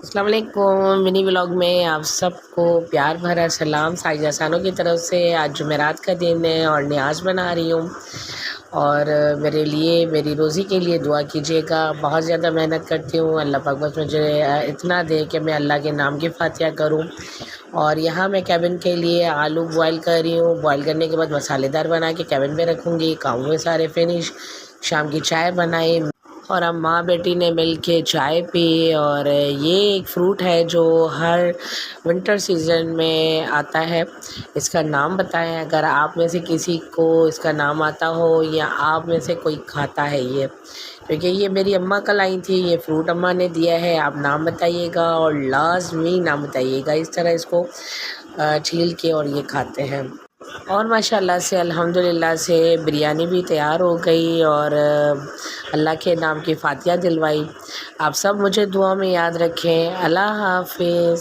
अस्सलाम वालेकुम। Mini vlog में आप सबको प्यार भरा सलाम साजिदा सानों की तरफ से। आज जुमेरात का दिन है और न्याज बना रही हूँ और मेरे लिए मेरी रोज़ी के लिए दुआ कीजिएगा। बहुत ज़्यादा मेहनत करती हूँ, अल्लाह पाक बस मुझे इतना दे कि मैं अल्लाह के नाम की फातिहा करूँ। और यहाँ मैं कैबिन के लिए आलू बॉयल कर रही हूँ। बॉयल करने के बाद मसालेदार बना के कैबिन में रखूँगी। काम में सारे फिनिश, शाम की चाय बनाई और हम माँ बेटी ने मिल के चाय पी। और ये एक फ्रूट है जो हर विंटर सीज़न में आता है। इसका नाम बताएं अगर आप में से किसी को इसका नाम आता हो या आप में से कोई खाता है ये, क्योंकि ये मेरी अम्मा कल आई थी। ये फ्रूट अम्मा ने दिया है। आप नाम बताइएगा और लाजमी नाम बताइएगा। इस तरह इसको छील के और ये खाते हैं। और माशाल्लाह से अल्हम्दुलिल्लाह से बिरयानी भी तैयार हो गई और अल्लाह के नाम की फातिहा दिलवाई। आप सब मुझे दुआ में याद रखें। अल्लाह हाफ़िज़।